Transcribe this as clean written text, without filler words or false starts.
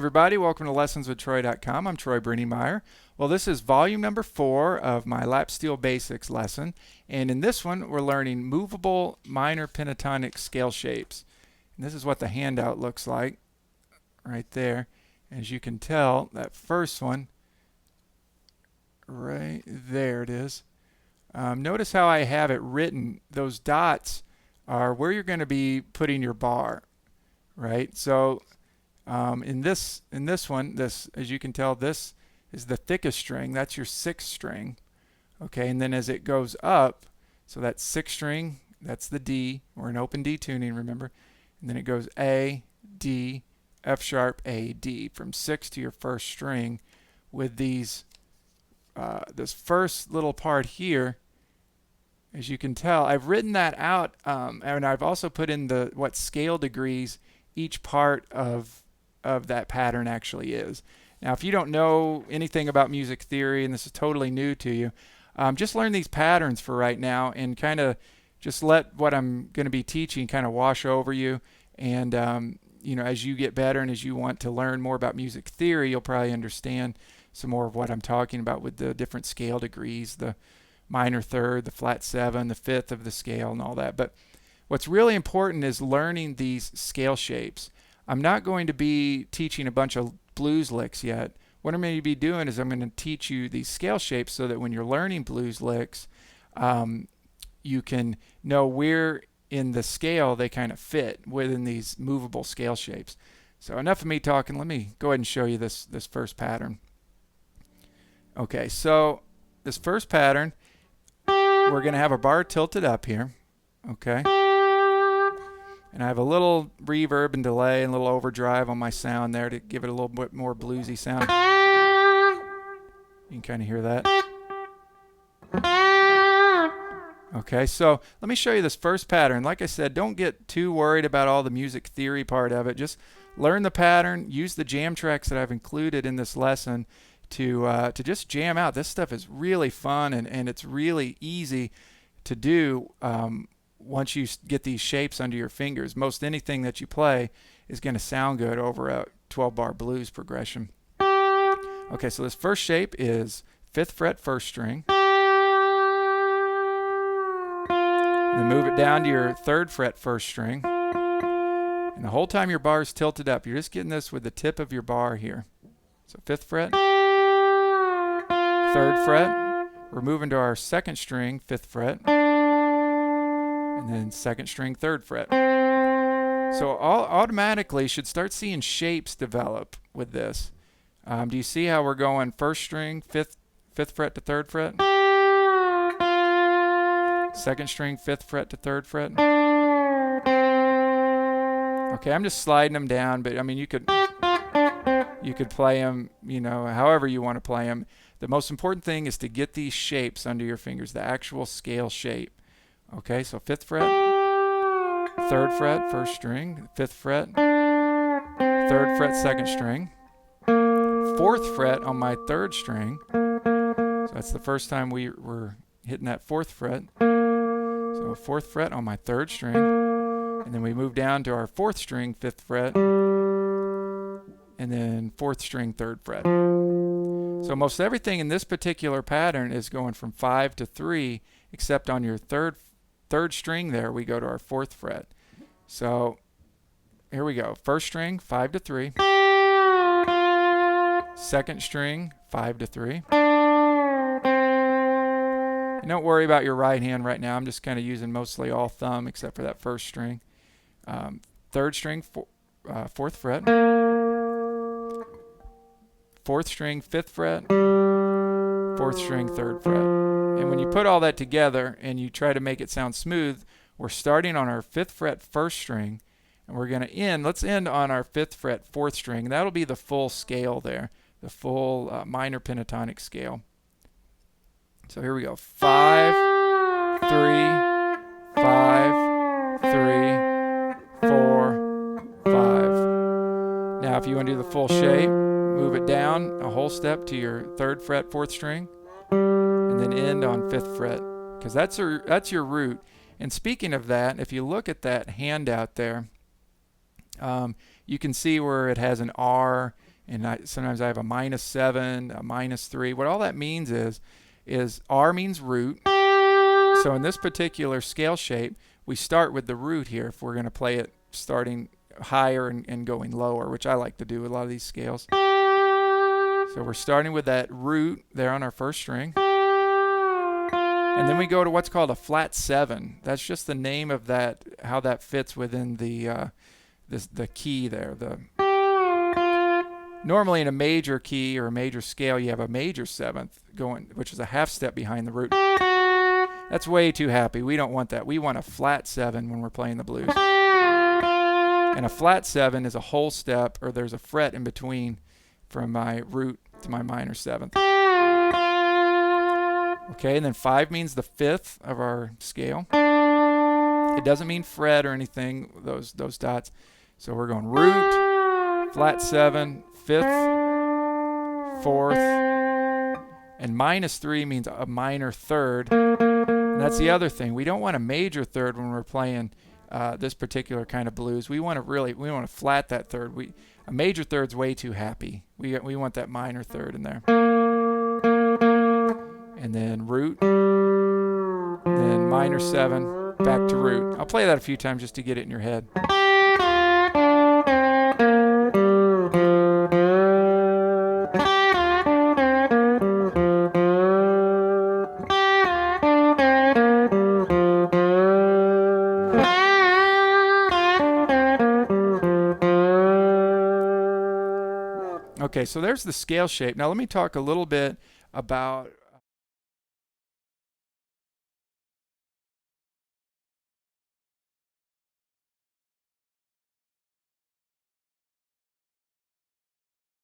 everybody. Welcome to lessonswithtroy.com. I'm Troy Breenymeyer. Well, this is volume number 4 of my lap steel basics lesson. And in this one, we're learning movable minor pentatonic scale shapes. And this is what the handout looks like right there. As you can tell, that first one, right there it is. Notice how I have it written. Those dots are where you're going to be putting your bar, right? So in this one, as you can tell, this is the thickest string. That's your 6th string. Okay, and then as it goes up, so that's 6th string, that's the D. We're in open D tuning, remember? And then it goes A, D, F sharp, A, D, from 6 to your 1st string with these, this first little part here. As you can tell, I've written that out, and I've also put in what scale degrees each part of that pattern actually is. Now, if you don't know anything about music theory, and this is totally new to you, just learn these patterns for right now and kind of just let what I'm going to be teaching kind of wash over you. And you know, as you get better and as you want to learn more about music theory, you'll probably understand some more of what I'm talking about with the different scale degrees, the minor third, the flat 7, the 5th of the scale, and all that. But what's really important is learning these scale shapes. I'm not going to be teaching a bunch of blues licks yet. What I'm going to be doing is I'm going to teach you these scale shapes so that when you're learning blues licks, you can know where in the scale they kind of fit within these movable scale shapes. So enough of me talking. Let me go ahead and show you this first pattern. Okay, so this first pattern, we're going to have a bar tilted up here. Okay. And I have a little reverb and delay and a little overdrive on my sound there to give it a little bit more bluesy sound. You can kind of hear that. Okay, so let me show you this first pattern. Like I said, don't get too worried about all the music theory part of it. Just learn the pattern, use the jam tracks that I've included in this lesson to just jam out. This stuff is really fun and it's really easy to do once you get these shapes under your fingers. Most anything that you play is going to sound good over a 12-bar blues progression. Okay, so this first shape is 5th fret 1st string. And then move it down to your 3rd fret 1st string. And the whole time your bar is tilted up, you're just getting this with the tip of your bar here. So 5th fret, 3rd fret. We're moving to our 2nd string, 5th fret. And then 2nd string, 3rd fret. So automatically should start seeing shapes develop with this. Do you see how we're going 1st string, 5th fret to 3rd fret? 2nd string, 5th fret to 3rd fret? Okay, I'm just sliding them down, but I mean you could play them, you know, however you want to play them. The most important thing is to get these shapes under your fingers, the actual scale shape. Okay, so 5th fret, 3rd fret, 1st string, 5th fret, 3rd fret, 2nd string, 4th fret on my 3rd string. So that's the first time we were hitting that 4th fret. So 4th fret on my 3rd string, and then we move down to our 4th string, 5th fret, and then 4th string, 3rd fret. So most everything in this particular pattern is going from 5 to 3, except on your third string there, we go to our 4th fret. So here we go. 1st string, 5 to 3. 2nd string, 5 to 3. And don't worry about your right hand right now. I'm just kind of using mostly all thumb except for that 1st string. 3rd string, 4th fret. 4th string, 5th fret. 4th string, 3rd fret. And when you put all that together and you try to make it sound smooth, we're starting on our 5th fret 1st string, and we're going to let's end on our 5th fret 4th string. And that'll be the full scale there, the full minor pentatonic scale. So here we go. 5, 3, 5, 3, 4, 5. Now if you want to do the full shape, move it down a whole step to your 3rd fret 4th string, and then end on 5th fret, because that's your root. And speaking of that, if you look at that handout there, you can see where it has an R and sometimes I have a -7, a -3. What all that means is R means root. So in this particular scale shape, we start with the root here if we're going to play it starting higher and going lower, which I like to do with a lot of these scales. So we're starting with that root there on our first string. And then we go to what's called a flat 7. That's just the name of that, how that fits within the key there. Normally in a major key or a major scale, you have a major 7th going, which is a half step behind the root. That's way too happy. We don't want that. We want a flat 7 when we're playing the blues. And a flat 7 is a whole step, or there's a fret in between from my root to my minor 7th. Okay, and then 5 means the 5th of our scale. It doesn't mean fret or anything, those dots. So we're going root, flat 7, 5th, 4th, and -3 means a minor 3rd. And that's the other thing. We don't want a major 3rd when we're playing this particular kind of blues. We want to flat that 3rd. A major 3rd's way too happy. We want that minor 3rd in there. And then root, then minor 7, back to root. I'll play that a few times just to get it in your head. Okay, so there's the scale shape. Now let me talk a little bit about